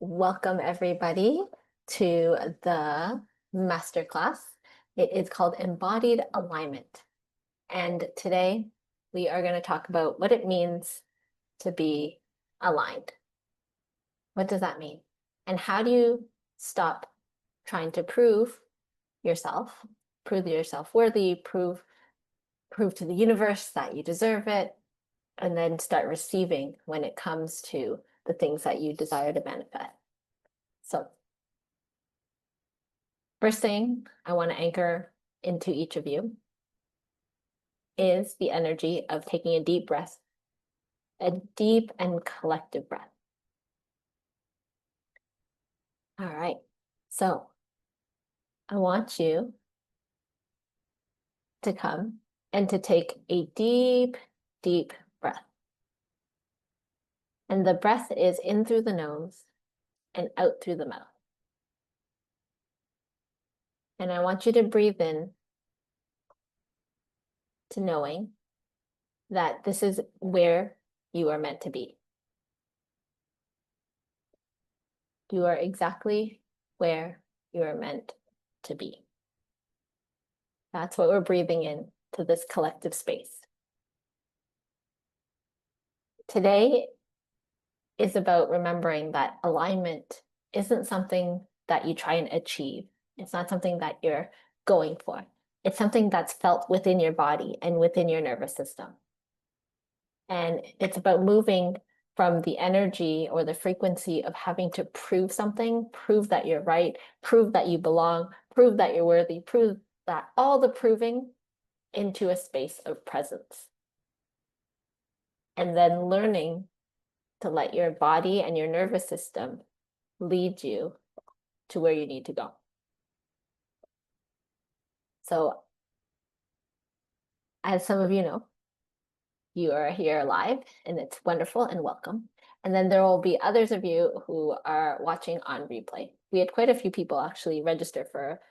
Welcome everybody to the masterclass. It is called Embodied Alignment. And today we are going to talk about what it means to be aligned. What does that mean? And how do you stop trying to prove yourself worthy, prove to the universe that you deserve it, and then start receiving when it comes to the things that you desire to manifest. So first thing I want to anchor into each of you is the energy of taking a deep breath, a deep and collective breath. All right, so I want you to come and to take a deep, deep breath. And the breath is in through the nose and out through the mouth. And I want you to breathe in to knowing that this is where you are meant to be. You are exactly where you are meant to be. That's what we're breathing in to this collective space. Today is about remembering that alignment isn't something that you try and achieve. It's not something that you're going for. It's something that's felt within your body and within your nervous system. And it's about moving from the energy or the frequency of having to prove something, prove that you're right, prove that you belong, prove that you're worthy, prove that all the proving into a space of presence. And then learning to let your body and your nervous system lead you to where you need to go. So, as some of you know, you are here live and it's wonderful and welcome. And then there will be others of you who are watching on replay. We had quite a few people actually register for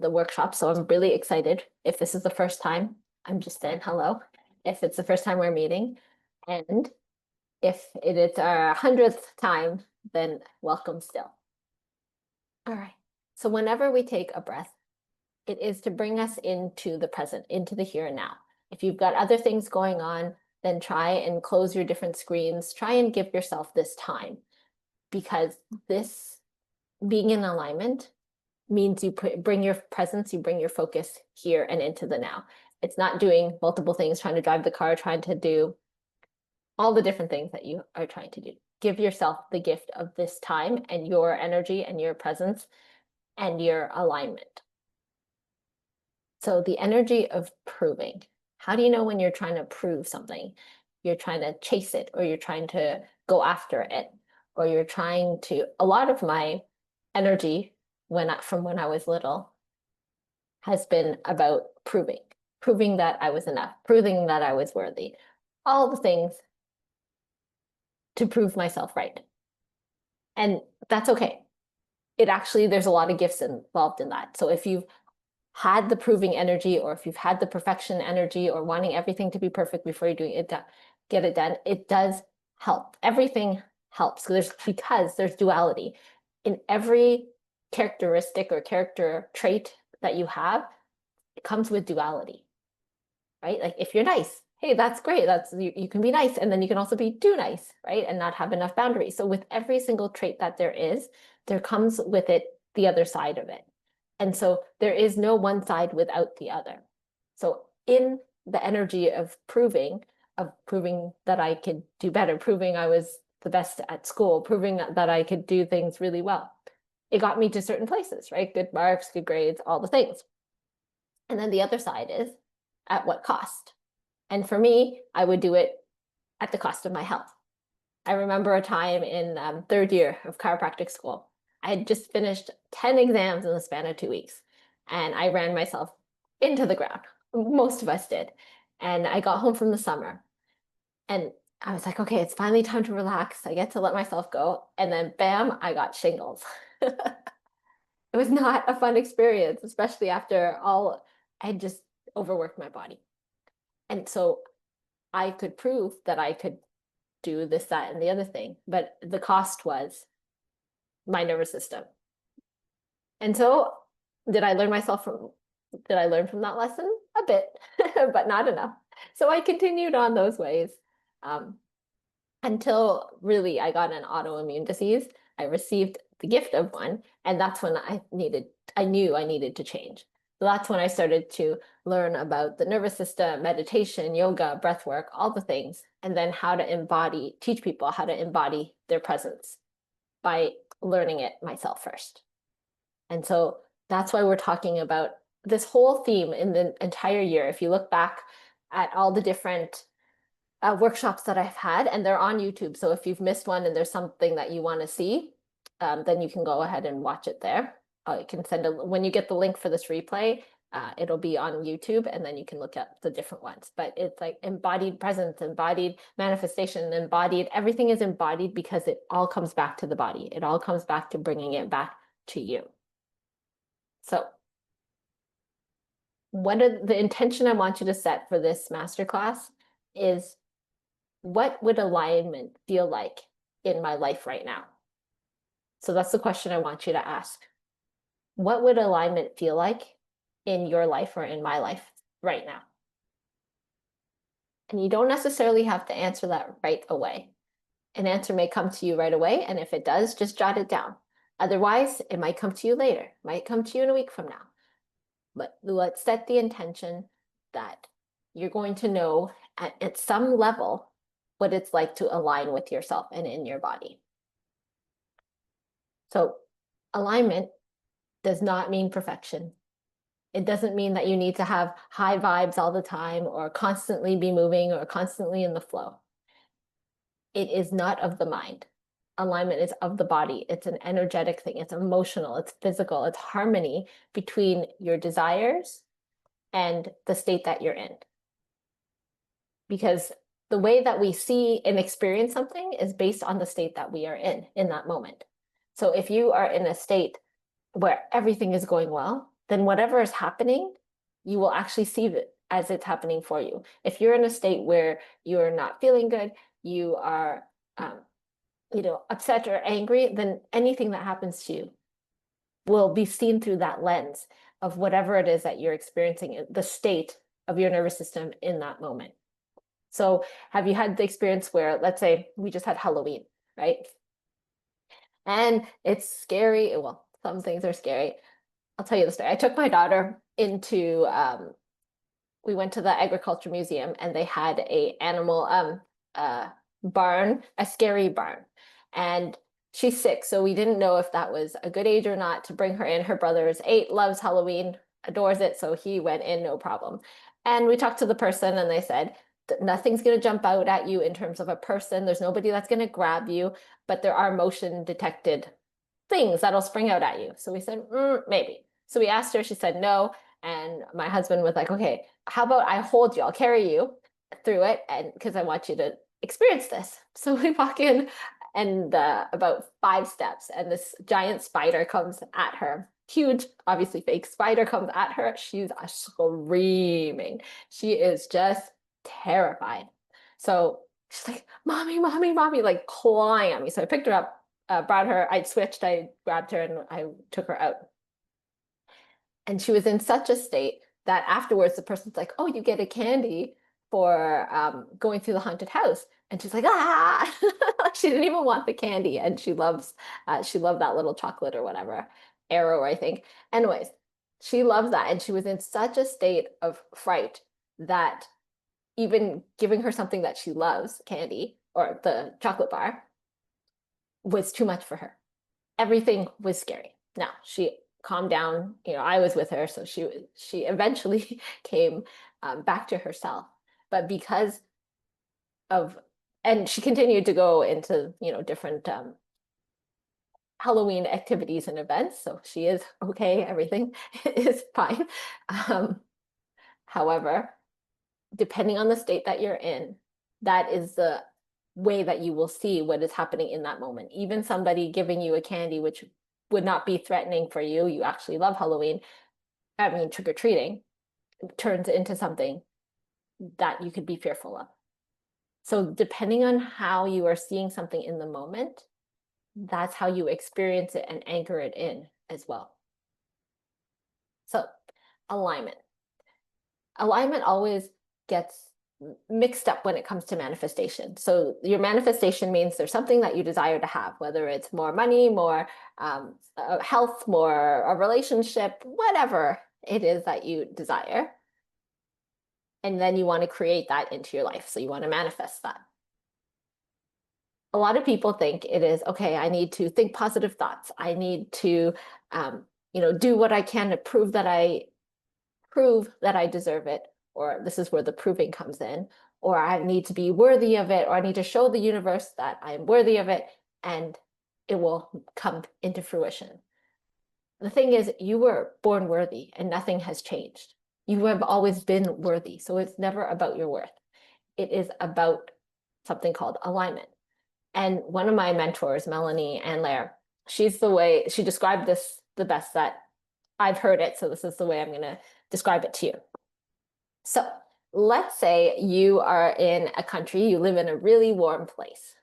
the workshop, so I'm really excited. If this is the first time, I'm just saying hello. If it's the first time we're meeting, and if it is our 100th time, then welcome still. All right, so whenever we take a breath, it is to bring us into the present, into the here and now. If you've got other things going on, then try and close your different screens. Try and give yourself this time, because this being in alignment means you bring your presence, you bring your focus here and into the now. It's not doing multiple things, trying to drive the car, trying to do all the different things that you are trying to do. Give yourself the gift of this time and your energy and your presence and your alignment. So the energy of proving. How do you know when you're trying to prove something? You're trying to chase it, or you're trying to go after it, or you're trying to, a lot of my energy from when I was little has been about proving that I was enough, proving that I was worthy, all the things to prove myself right. And that's okay. There's a lot of gifts involved in that. So if you've had the proving energy, or if you've had the perfection energy, or wanting everything to be perfect before you're doing it, get it done, it does help. Everything helps because there's duality in every characteristic or character trait that you have. It comes with duality, right? Like if you're nice, hey, that's great. You can be nice, and then you can also be too nice, right? And not have enough boundaries. So with every single trait that there comes with it the other side of it. And so there is no one side without the other. So in the energy of proving that I could do better, proving I was the best at school, proving that I could do things really well, it got me to certain places, right? Good marks, good grades, all the things. And then the other side is at what cost? And for me, I would do it at the cost of my health. I remember a time in third year of chiropractic school. I had just finished 10 exams in the span of 2 weeks, and I ran myself into the ground. Most of us did. And I got home from the summer, and I was like, okay, it's finally time to relax. I get to let myself go. And then bam, I got shingles. It was not a fun experience, especially after I had just overworked my body. And so I could prove that I could do this, that, and the other thing. But the cost was my nervous system. And so did I learn from that lesson? A bit, but not enough. So I continued on those ways until really I got an autoimmune disease. I received the gift of one, and that's when I knew I needed to change. So that's when I started to learn about the nervous system, meditation, yoga, breath work, all the things, and then how to teach people how to embody their presence by learning it myself first. And so that's why we're talking about this whole theme in the entire year. If you look back at all the different workshops that I've had, and they're on YouTube. So if you've missed one and there's something that you want to see, then you can go ahead and watch it there. You can when you get the link for this replay, it'll be on YouTube, and then you can look at the different ones. But it's like embodied presence, embodied manifestation, embodied, everything is embodied because it all comes back to the body. It all comes back to bringing it back to you. So the intention I want you to set for this masterclass is, what would alignment feel like in my life right now? So that's the question I want you to ask. What would alignment feel like in your life or in my life right now? And you don't necessarily have to answer that right away. An answer may come to you right away, and if it does, just jot it down. Otherwise, it might come to you later, it might come to you in a week from now. But let's set the intention that you're going to know at some level what it's like to align with yourself and in your body. So alignment does not mean perfection. It doesn't mean that you need to have high vibes all the time or constantly be moving or constantly in the flow. It is not of the mind. Alignment is of the body. It's an energetic thing. It's emotional. It's physical. It's harmony between your desires and the state that you're in. Because the way that we see and experience something is based on the state that we are in that moment. So if you are in a state where everything is going well, then whatever is happening, you will actually see it as it's happening for you. If you're in a state where you're not feeling good, you are upset or angry, then anything that happens to you will be seen through that lens of whatever it is that you're experiencing, the state of your nervous system in that moment. So have you had the experience where, let's say we just had Halloween, right? And it's scary. Well, some things are scary. I'll tell you the story. I took my daughter into, we went to the agriculture museum, and they had a animal barn, a scary barn. And she's 6, so we didn't know if that was a good age or not to bring her in. Her brother is 8, loves Halloween, adores it, so he went in, no problem. And we talked to the person, and they said, nothing's going to jump out at you in terms of a person. There's nobody that's going to grab you, but there are motion detected things that'll spring out at you. So we said, maybe. So we asked her, she said no. And my husband was like, okay, how about I hold you? I'll carry you through it, and because I want you to experience this. So we walk in, and about 5 steps, and this giant spider comes at her. Huge, obviously fake spider comes at her. She's screaming. She is just terrified. So she's like, mommy, mommy, mommy, like clawing at me. So I picked her up, brought her, I grabbed her, and I took her out. And she was in such a state that afterwards the person's like, oh, you get a candy for going through the haunted house. And she's like, ah, she didn't even want the candy. And she loved that little chocolate or whatever, Arrow, I think. Anyways, she loves that. And she was in such a state of fright that even giving her something that she loves, candy or the chocolate bar, was too much for her. Everything was scary. Now, she calmed down. I was with her, so she eventually came back to herself. But because of, and she continued to go into, different Halloween activities and events. So she is okay. Everything is fine. However, depending on the state that you're in, that is the way that you will see what is happening in that moment. Even somebody giving you a candy, which would not be threatening for you, you actually love Halloween, trick-or-treating, turns into something that you could be fearful of. So depending on how you are seeing something in the moment, that's how you experience it and anchor it in as well. So, alignment. Alignment always gets mixed up when it comes to manifestation. So your manifestation means there's something that you desire to have, whether it's more money, more health, more a relationship, whatever it is that you desire. And then you want to create that into your life. So you want to manifest that. A lot of people think it is, okay, I need to think positive thoughts. I need to, do what I can to prove that I deserve it, or this is where the proving comes in, or I need to be worthy of it, or I need to show the universe that I am worthy of it, and it will come into fruition. The thing is, you were born worthy and nothing has changed. You have always been worthy. So it's never about your worth. It is about something called alignment. And one of my mentors, Melanie Anlair, she described this the best that I've heard it. So this is the way I'm going to describe it to you. So let's say you are in a country, you live in a really warm place.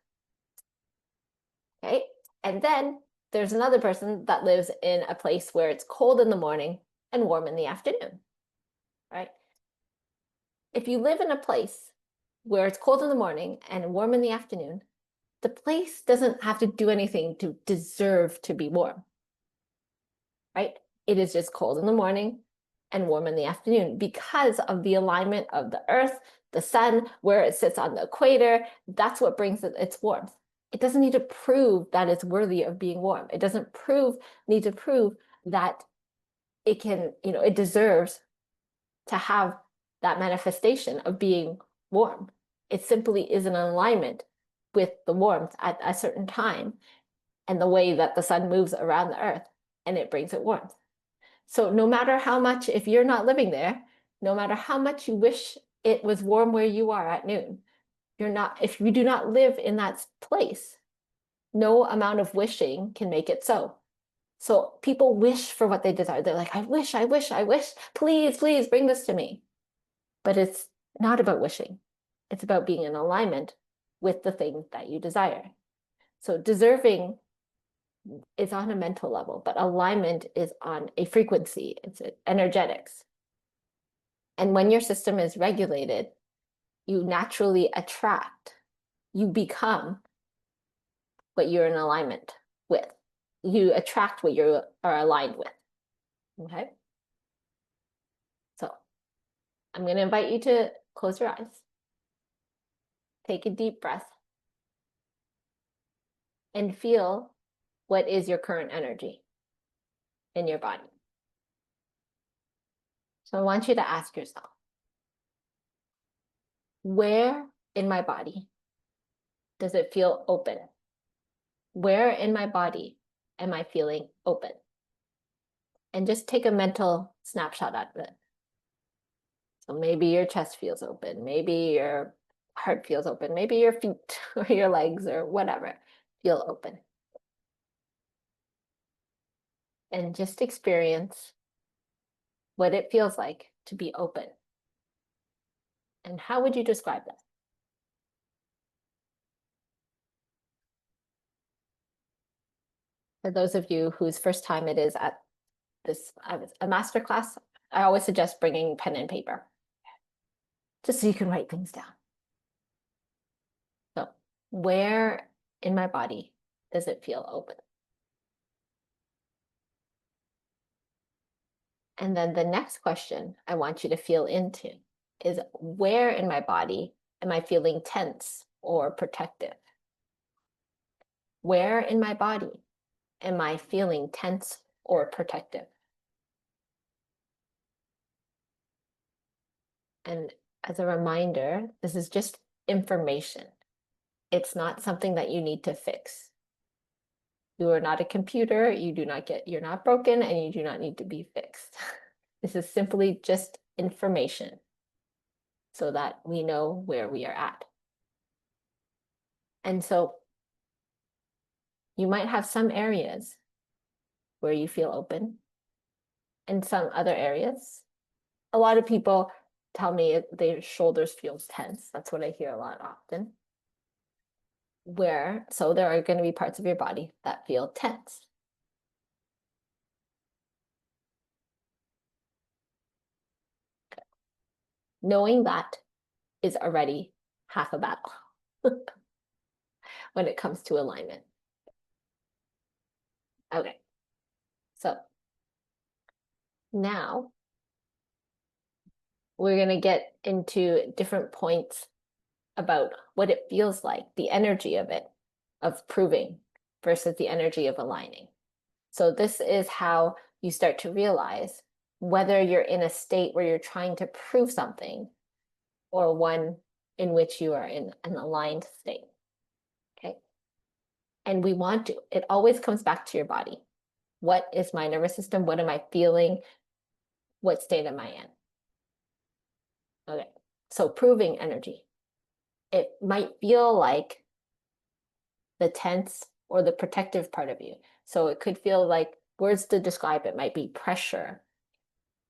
Okay. And then there's another person that lives in a place where it's cold in the morning and warm in the afternoon. Right? If you live in a place where it's cold in the morning and warm in the afternoon, the place doesn't have to do anything to deserve to be warm. Right? It is just cold in the morning and warm in the afternoon because of the alignment of the earth, the sun, where it sits on the equator. That's what brings it its warmth. It doesn't need to prove that it's worthy of being warm. It doesn't need to prove that it can, it deserves to have that manifestation of being warm. It simply is in alignment with the warmth at a certain time and the way that the sun moves around the earth, and it brings it warmth. So no matter how much, if you're not living there, no matter how much you wish it was warm where you are at noon, if you do not live in that place, no amount of wishing can make it so. So people wish for what they desire. They're like, I wish, please, please bring this to me. But it's not about wishing. It's about being in alignment with the thing that you desire. So deserving is on a mental level, but alignment is on a frequency. It's energetics. And when your system is regulated, you naturally attract, you become what you're in alignment with. You attract what you are aligned with. Okay? So I'm going to invite you to close your eyes. Take a deep breath. And feel what is your current energy in your body. So I want you to ask yourself, where in my body does it feel open? Where in my body am I feeling open? And just take a mental snapshot out of it. So maybe your chest feels open, maybe your heart feels open, maybe your feet or your legs or whatever feel open. And just experience what it feels like to be open. And how would you describe that? For those of you whose first time it is at a masterclass, I always suggest bringing pen and paper, just so you can write things down. So where in my body does it feel open? And then the next question I want you to feel into is, where in my body am I feeling tense or protective? Where in my body am I feeling tense or protective? And as a reminder, this is just information. It's not something that you need to fix. You are not a computer, you're not broken, and you do not need to be fixed. This is simply just information so that we know where we are at. And so you might have some areas where you feel open and some other areas. A lot of people tell me their shoulders feel tense. That's what I hear a lot often. so there are going to be parts of your body that feel tense. Knowing that is already half a battle when it comes to alignment. Okay, so now we're going to get into different points about what it feels like, the energy of it, of proving versus the energy of aligning. So this is how you start to realize whether you're in a state where you're trying to prove something or one in which you are in an aligned state. Okay. And it always comes back to your body. What is my nervous system? What am I feeling? What state am I in? Okay. So proving energy. It might feel like the tense or the protective part of you. So it could feel like words to describe it might be pressure,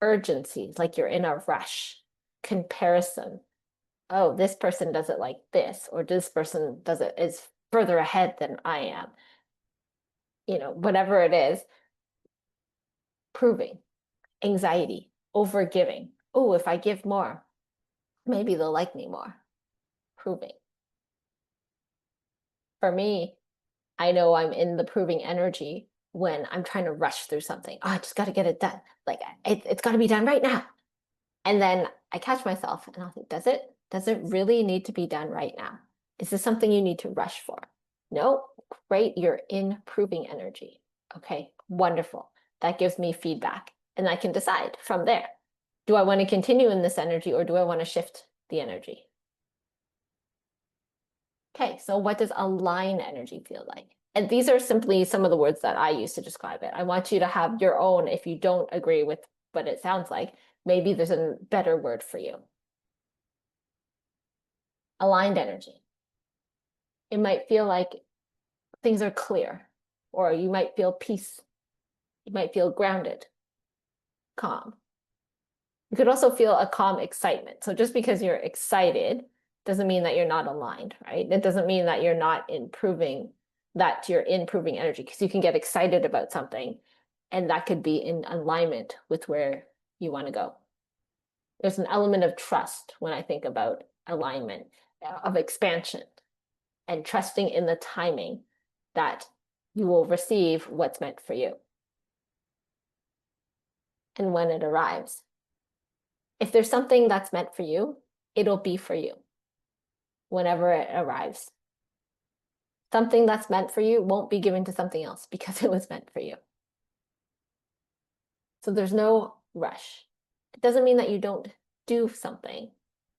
urgency, like you're in a rush, comparison. Oh, this person does it like this, or this person is further ahead than I am. Whatever it is, proving, anxiety, overgiving. Oh, if I give more, maybe they'll like me more. Proving. For me, I know I'm in the proving energy when I'm trying to rush through something. Oh, I just got to get it done. Like it's got to be done right now. And then I catch myself and I'll think, does it really need to be done right now? Is this something you need to rush for? No, great. You're in proving energy. Okay, wonderful. That gives me feedback and I can decide from there. Do I want to continue in this energy or do I want to shift the energy? Okay, so what does align energy feel like? And these are simply some of the words that I use to describe it. I want you to have your own, if you don't agree with what it sounds like, maybe there's a better word for you. Aligned energy. It might feel like things are clear, or you might feel peace. You might feel grounded, calm. You could also feel a calm excitement. So just because you're excited doesn't mean that you're not aligned, right? It doesn't mean that you're not improving, that you're improving energy, because you can get excited about something and that could be in alignment with where you want to go. There's an element of trust when I think about alignment, of expansion, and trusting in the timing that you will receive what's meant for you. And when it arrives, if there's something that's meant for you, it'll be for you whenever it arrives. Something that's meant for you won't be given to something else because it was meant for you. So there's no rush. It doesn't mean that you don't do something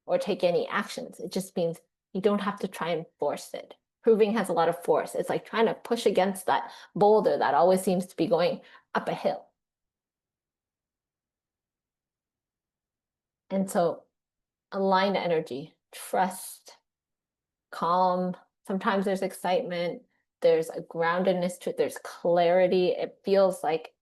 or take any actions. It just means you don't have to try and force it. Proving has a lot of force. It's like trying to push against that boulder that always seems to be going up a hill. And so aligned energy, trust, calm. Sometimes there's excitement. There's a groundedness to it. There's clarity. It feels like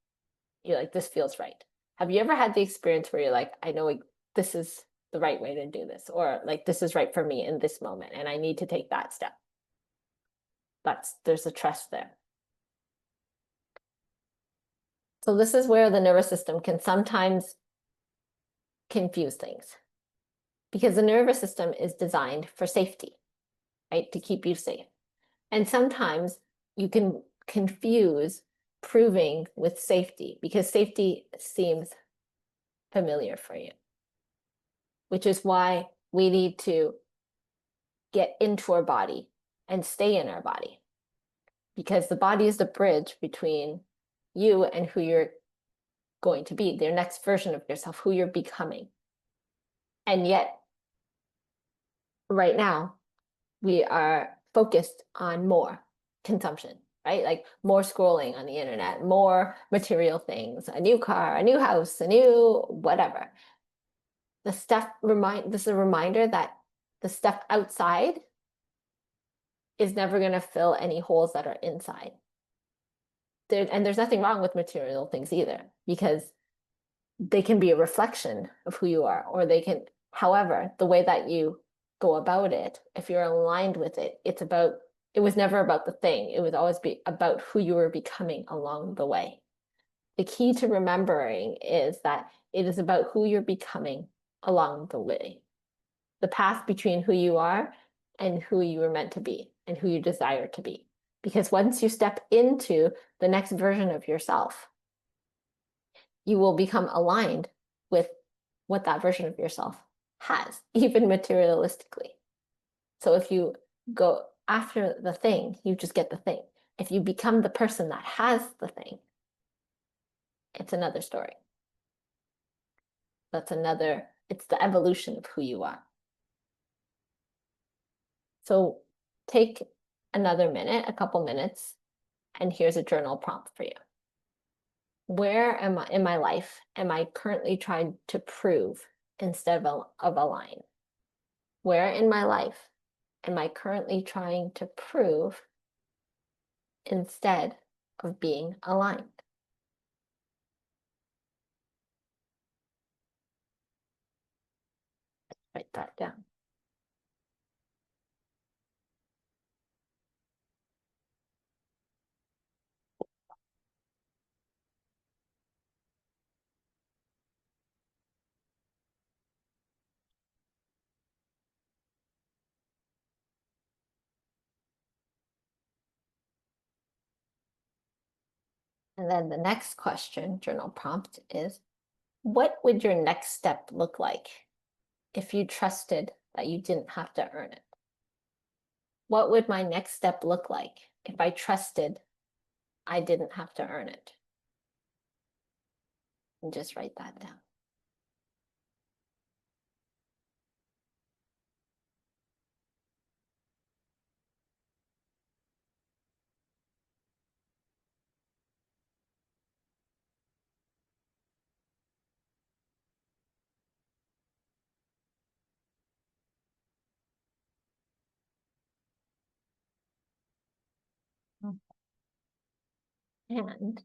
you're like, this feels right. Have you ever had the experience where you're like, I know this is the right way to do this, or like, this is right for me in this moment, and I need to take that step? There's a trust there. So this is where the nervous system can sometimes confuse things, because the nervous system is designed for safety, right? To keep you safe. And sometimes you can confuse proving with safety because safety seems familiar for you, which is why we need to get into our body and stay in our body, because the body is the bridge between you and who you're going to be, their next version of yourself, who you're becoming. And yet, right now, we are focused on more consumption, right? Like more scrolling on the internet, more material things, a new car, a new house, a new whatever. This is a reminder that the stuff outside is never going to fill any holes that are inside. And there's nothing wrong with material things either, because they can be a reflection of who you are, or they can, however, the way that you go about it, if you're aligned with it, it's about it was never about the thing. It would always be about who you were becoming along the way. The key to remembering is that it is about who you're becoming along the way. The path between who you are and who you were meant to be and who you desire to be. Because once you step into the next version of yourself, you will become aligned with what that version of yourself has, even materialistically. So if you go after the thing, you just get the thing. If you become the person that has the thing, it's another story. It's the evolution of who you are. So take another minute, a couple minutes, and here's a journal prompt for you. Where am I in my life am I currently trying to prove instead of align? Where in my life am I currently trying to prove instead of being aligned? Write that down. And then the next question, journal prompt, is what would your next step look like if you trusted that you didn't have to earn it? What would my next step look like if I trusted I didn't have to earn it? And just write that down. And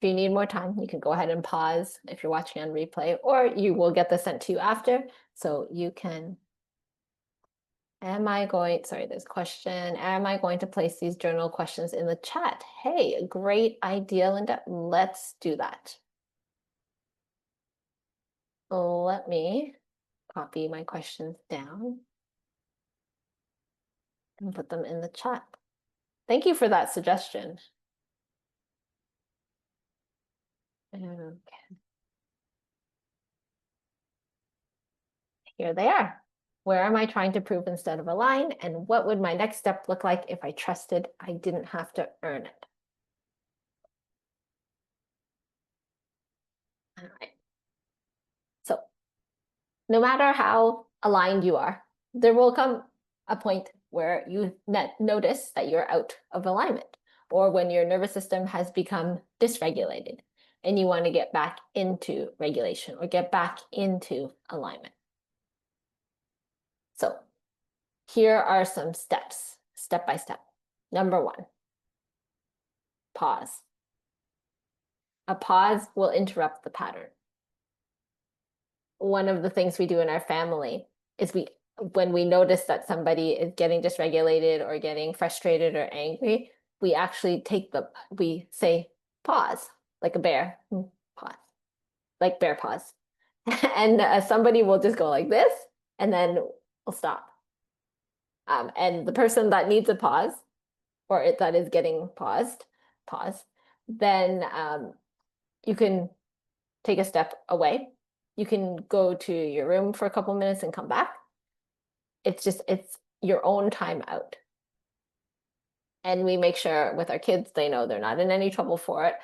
if you need more time, you can go ahead and pause if you're watching on replay, or you will get this sent to you after. So you can, this question, am I going to place these journal questions in the chat? Hey, great idea, Linda. Let's do that. Let me copy my questions down and put them in the chat. Thank you for that suggestion. Okay. Here they are. Where am I trying to prove instead of align? And what would my next step look like if I trusted I didn't have to earn it? All right. So no matter how aligned you are, there will come a point where you notice that you're out of alignment, or when your nervous system has become dysregulated and you want to get back into regulation or get back into alignment. So here are some steps, step by step. Number one, pause. A pause will interrupt the pattern. One of the things we do in our family is when we notice that somebody is getting dysregulated or getting frustrated or angry, we actually we say pause, like a bear, pause, like bear pause. And somebody will just go like this, and then we'll stop. And the person that needs a pause, or that is getting pause, then you can take a step away. You can go to your room for a couple minutes and come back. It's your own time out. And we make sure with our kids, they know they're not in any trouble for it.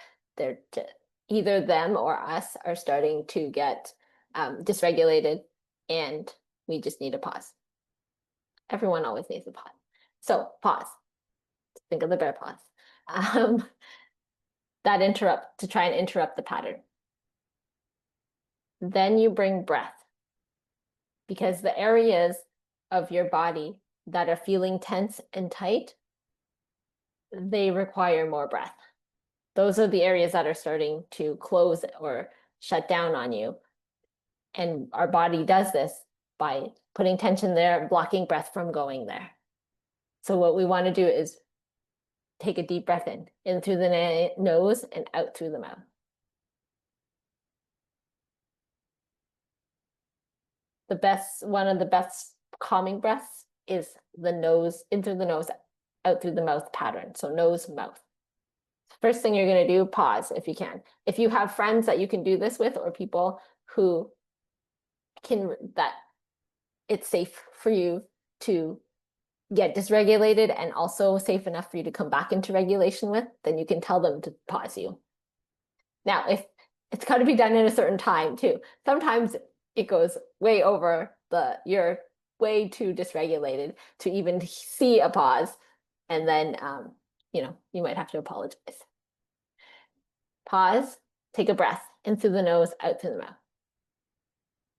Either them or us are starting to get dysregulated, and we just need a pause. Everyone always needs a pause. So pause. Think of the bear pause. To try and interrupt the pattern. Then you bring breath, because the areas of your body that are feeling tense and tight, they require more breath. Those are the areas that are starting to close or shut down on you. And our body does this by putting tension there, blocking breath from going there. So what we want to do is take a deep breath in through the nose and out through the mouth. One of the best calming breaths is the nose, in through the nose, out through the mouth pattern. So nose, mouth. First thing you're going to do, pause if you can. If you have friends that you can do this with, or people who that it's safe for you to get dysregulated and also safe enough for you to come back into regulation with, then you can tell them to pause you. Now, if it's got to be done in a certain time too. Sometimes it goes way over you're way too dysregulated to even see a pause. And then, you might have to apologize. Pause, take a breath in through the nose, out through the mouth.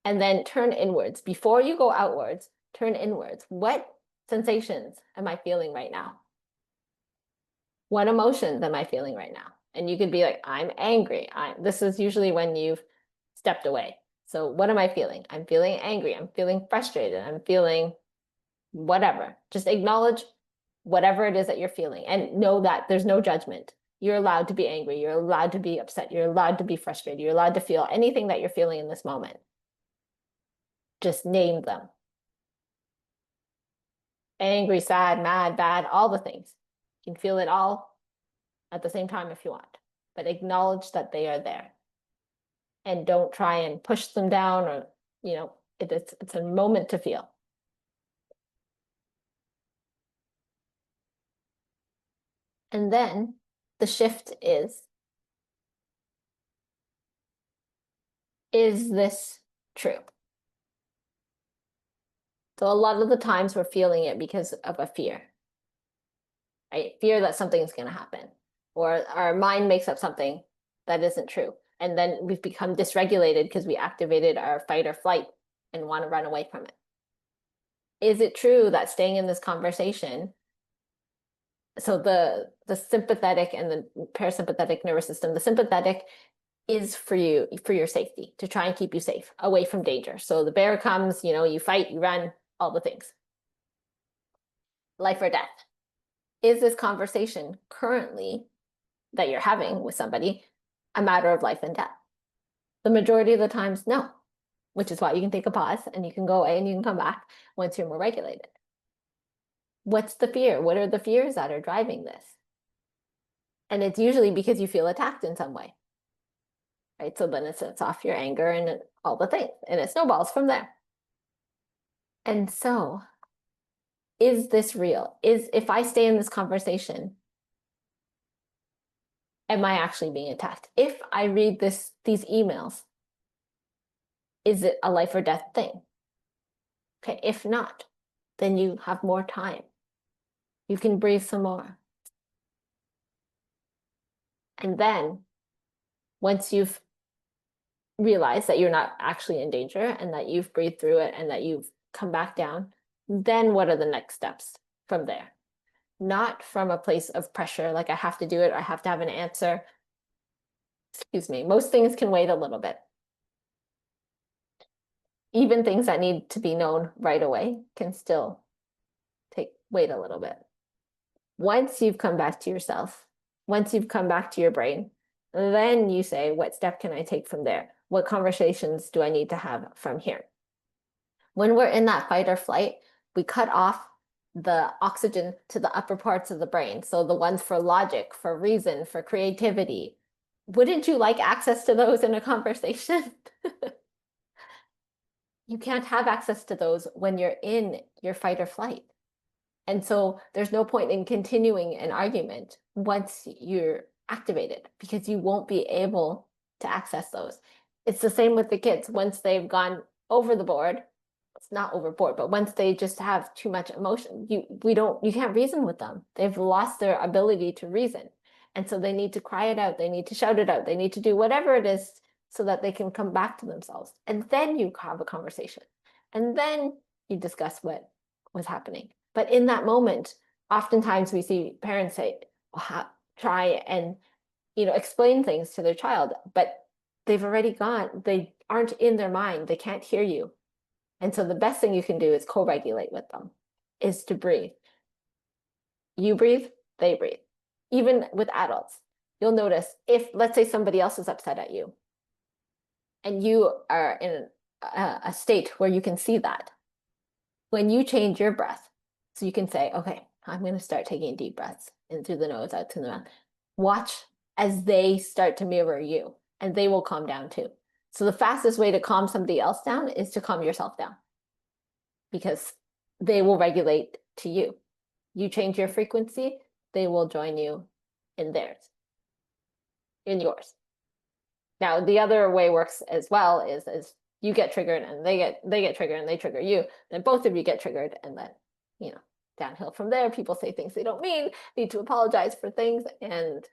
And then turn inwards. Before you go outwards, turn inwards. What sensations am I feeling right now? What emotions am I feeling right now? And you could be like, I'm angry. This is usually when you've stepped away. So what am I feeling? I'm feeling angry. I'm feeling frustrated. I'm feeling whatever. Just acknowledge whatever it is that you're feeling and know that there's no judgment. You're allowed to be angry. You're allowed to be upset. You're allowed to be frustrated. You're allowed to feel anything that you're feeling in this moment. Just name them. Angry, sad, mad, bad, all the things. You can feel it all at the same time if you want, but acknowledge that they are there. And don't try and push them down, or, it's a moment to feel. And then the shift is this true? So a lot of the times we're feeling it because of a fear, right? Fear that something's going to happen, or our mind makes up something that isn't true. And then we've become dysregulated because we activated our fight or flight and want to run away from it. Is it true that staying in this conversation, so the sympathetic and the parasympathetic nervous system, the sympathetic is for you, for your safety, to try and keep you safe, away from danger. So the bear comes, you fight, you run, all the things. Life or death. Is this conversation currently that you're having with somebody a matter of life and death? The majority of the times, no, which is why you can take a pause and you can go away and you can come back once you're more regulated. What's the fear? What are the fears that are driving this? And it's usually because you feel attacked in some way, right? So then it sets off your anger and all the things, and it snowballs from there. And so, is this real? If I stay in this conversation, am I actually being attacked? If I read these emails, is it a life or death thing? Okay, if not, then you have more time. You can breathe some more. And then, once you've realized that you're not actually in danger and that you've breathed through it and that you've come back down, then what are the next steps from there? Not from a place of pressure, like I have to do it, or I have to have an answer. Excuse me, most things can wait a little bit. Even things that need to be known right away can still wait a little bit. Once you've come back to yourself, once you've come back to your brain, then you say, what step can I take from there? What conversations do I need to have from here? When we're in that fight or flight, we cut off the oxygen to the upper parts of the brain. So the ones for logic, for reason, for creativity. Wouldn't you like access to those in a conversation? You can't have access to those when you're in your fight or flight. And so there's no point in continuing an argument once you're activated, because you won't be able to access those. It's the same with the kids. Once they've gone over the board, it's not overboard, but once they just have too much emotion, you can't reason with them. They've lost their ability to reason. And so they need to cry it out. They need to shout it out. They need to do whatever it is so that they can come back to themselves. And then you have a conversation. And then you discuss what was happening. But in that moment, oftentimes we see parents say, try and, explain things to their child, but they've already gone. They aren't in their mind. They can't hear you. And so the best thing you can do is co-regulate with them, is to breathe. You breathe, they breathe. Even with adults, you'll notice if, let's say, somebody else is upset at you and you are in a state where you can see that, when you change your breath, so you can say, okay, I'm going to start taking deep breaths in through the nose, out through the mouth. Watch as they start to mirror you, and they will calm down too. So the fastest way to calm somebody else down is to calm yourself down, because they will regulate to you. You change your frequency, they will join you in theirs, in yours. Now, the other way works as well is you get triggered and they get triggered and they trigger you. Then both of you get triggered, and then, downhill from there. People say things they don't mean, need to apologize for things, and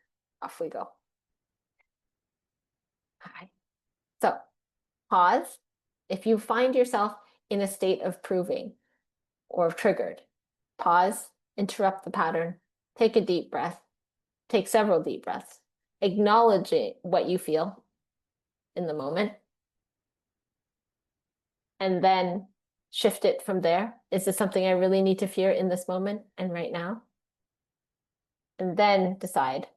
off we go. Hi. So pause. If you find yourself in a state of proving or triggered, pause, interrupt the pattern, take a deep breath, take several deep breaths, acknowledge what you feel in the moment, and then shift it from there. Is this something I really need to fear in this moment and right now? And then decide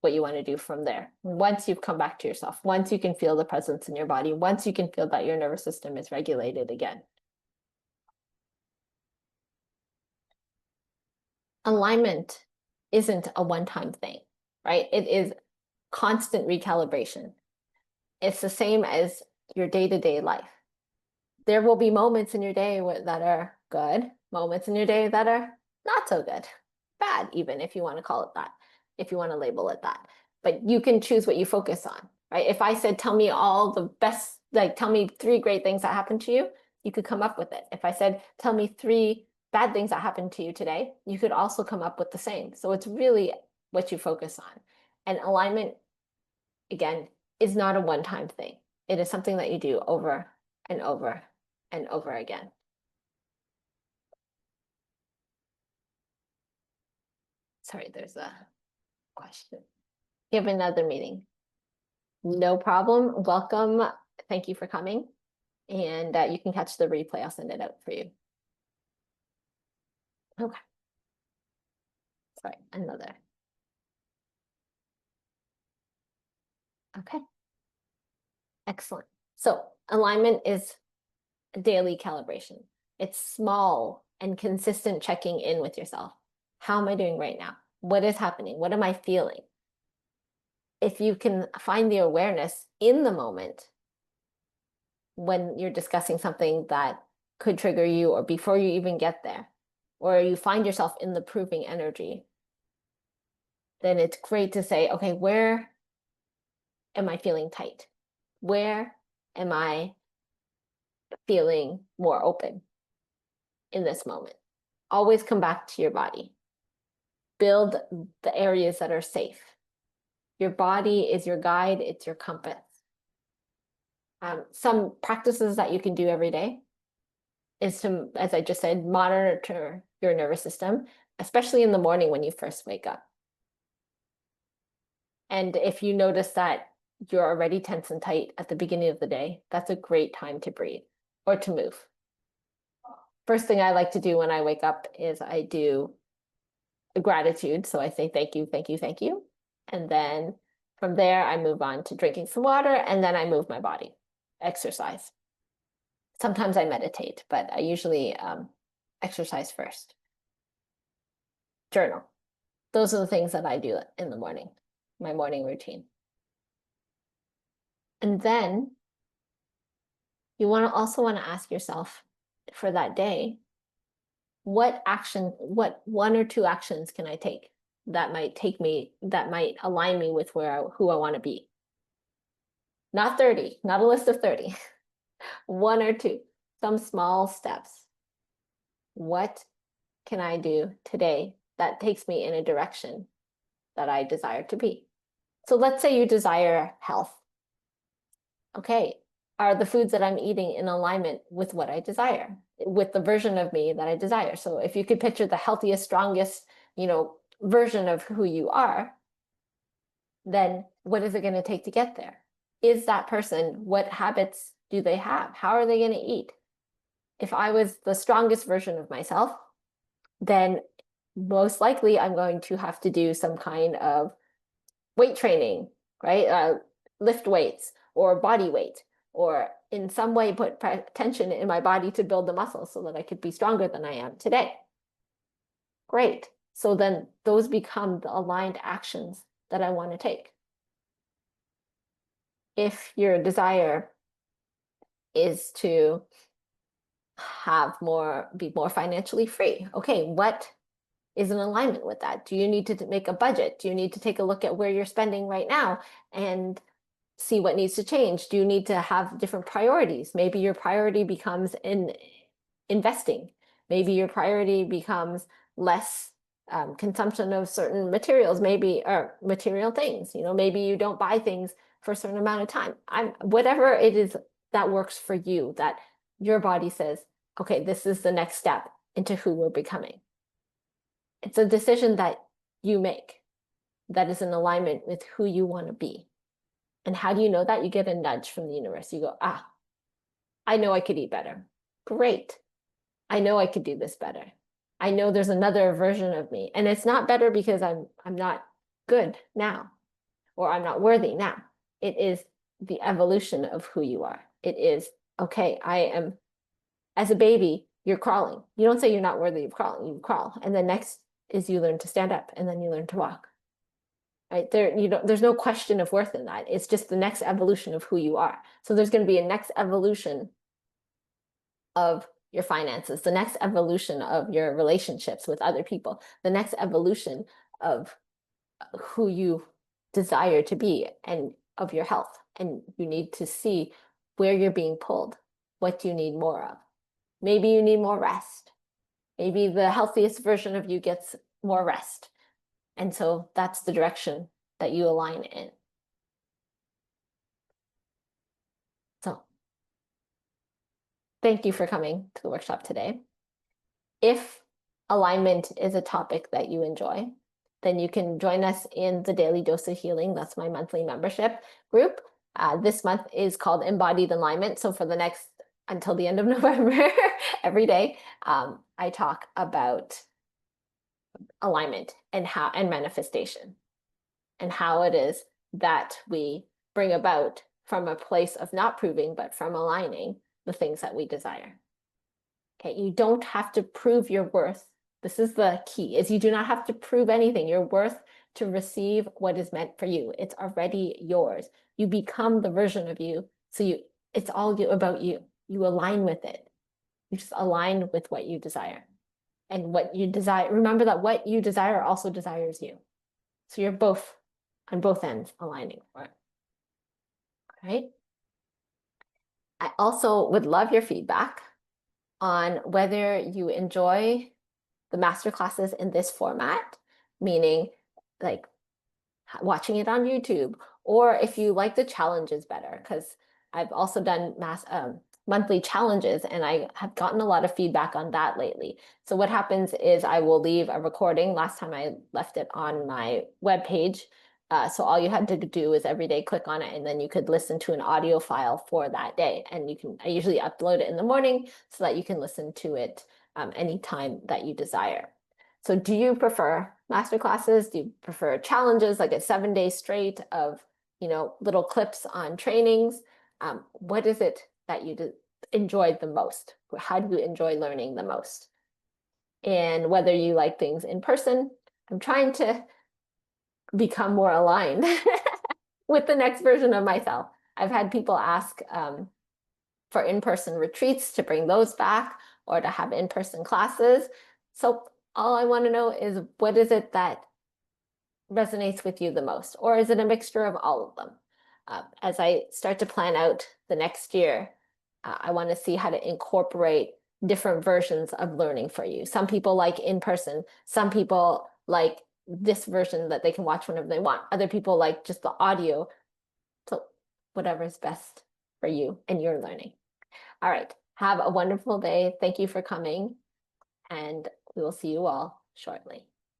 what you want to do from there. Once you've come back to yourself, once you can feel the presence in your body, once you can feel that your nervous system is regulated again. Alignment isn't a one-time thing, right? It is constant recalibration. It's the same as your day-to-day life. There will be moments in your day that are good, moments in your day that are not so good, bad even, if you want to call it that, if you want to label it that. But you can choose what you focus on, right? If I said, tell me all the best, like tell me 3 great things that happened to you, you could come up with it. If I said, tell me 3 bad things that happened to you today, you could also come up with the same. So it's really what you focus on. And alignment, again, is not a one-time thing. It is something that you do over and over and over again. Sorry, there's a question. You have another meeting. No problem. Welcome. Thank you for coming. And you can catch the replay. I'll send it out for you. Okay. Sorry, another. Okay. Excellent. So alignment is a daily calibration. It's small and consistent checking in with yourself. How am I doing right now? What is happening? What am I feeling? If you can find the awareness in the moment when you're discussing something that could trigger you, or before you even get there, or you find yourself in the proving energy, then it's great to say, okay, where am I feeling tight? Where am I feeling more open in this moment? Always come back to your body. Build the areas that are safe. Your body is your guide, it's your compass. Some practices that you can do every day is to, as I just said, monitor your nervous system, especially in the morning when you first wake up. And if you notice that you're already tense and tight at the beginning of the day, that's a great time to breathe or to move. First thing I like to do when I wake up is I do a gratitude. So I say, thank you, thank you, thank you. And then from there, I move on to drinking some water, and then I move my body, exercise. Sometimes I meditate, but I usually exercise first. Journal. Those are the things that I do in the morning, my morning routine. And then you also want to ask yourself for that day, what 1 or 2 actions can I take that might align me with who I want to be? Not 30, not a list of 30. 1 or 2, some small steps. What can I do today that takes me in a direction that I desire to be? So let's say you desire health. Okay, are the foods that I'm eating in alignment with what I desire, with the version of me that I desire? So if you could picture the healthiest, strongest, version of who you are, then what is it going to take to get there? Is that person, what habits do they have? How are they going to eat? If I was the strongest version of myself, then most likely I'm going to have to do some kind of weight training, right? Lift weights or body weight, or in some way put tension in my body to build the muscle so that I could be stronger than I am today. Great. So then those become the aligned actions that I want to take. If your desire is to be more financially free, okay, what is in alignment with that? Do you need to make a budget? Do you need to take a look at where you're spending right now and see what needs to change? Do you need to have different priorities? Maybe your priority becomes in investing. Maybe your priority becomes less consumption of certain materials, maybe, or material things. Maybe you don't buy things for a certain amount of time. Whatever it is that works for you, that your body says, okay, this is the next step into who we're becoming. It's a decision that you make that is in alignment with who you want to be. And how do you know that? You get a nudge from the universe. You go, I know I could eat better. Great. I know I could do this better. I know there's another version of me. And it's not better because I'm not good now, or I'm not worthy now. It is the evolution of who you are. It is, okay, as a baby, you're crawling. You don't say you're not worthy of crawling, you crawl. And then next is you learn to stand up, and then you learn to walk. Right? There's no question of worth in that. It's just the next evolution of who you are. So there's going to be a next evolution of your finances, the next evolution of your relationships with other people, the next evolution of who you desire to be and of your health. And you need to see where you're being pulled. What do you need more of? Maybe you need more rest. Maybe the healthiest version of you gets more rest. And so that's the direction that you align in. So thank you for coming to the workshop today. If alignment is a topic that you enjoy, then you can join us in the Daily Dose of Healing. That's my monthly membership group. This month is called Embodied Alignment. So for the next, until the end of November, every day, I talk about alignment and manifestation, and how it is that we bring about from a place of not proving, but from aligning the things that we desire. Okay, you don't have to prove your worth. This is the key, is you do not have to prove anything. Your worth to receive what is meant for you. It's already yours. You become the version of you. So it's all about you. You align with it. You just align with what you desire. And what you desire, remember that what you desire also desires you. So you're both on both ends aligning for it. All right. I also would love your feedback on whether you enjoy the masterclasses in this format, meaning like watching it on YouTube, or if you like the challenges better, because I've also done monthly challenges, and I have gotten a lot of feedback on that lately. So what happens is I will leave a recording. Last time I left it on my webpage. So all you had to do is every day click on it, and then you could listen to an audio file for that day. And I usually upload it in the morning so that you can listen to it anytime that you desire. So do you prefer masterclasses? Do you prefer challenges, like a 7-day straight of, little clips on trainings? What is it that you enjoyed the most? How do you enjoy learning the most? And whether you like things in person, I'm trying to become more aligned with the next version of myself. I've had people ask for in-person retreats, to bring those back, or to have in-person classes. So all I want to know is, what is it that resonates with you the most? Or is it a mixture of all of them? As I start to plan out the next year, I want to see how to incorporate different versions of learning for you. Some people like in person. Some people like this version that they can watch whenever they want. Other people like just the audio. So whatever is best for you and your learning. All right. Have a wonderful day. Thank you for coming, and we will see you all shortly.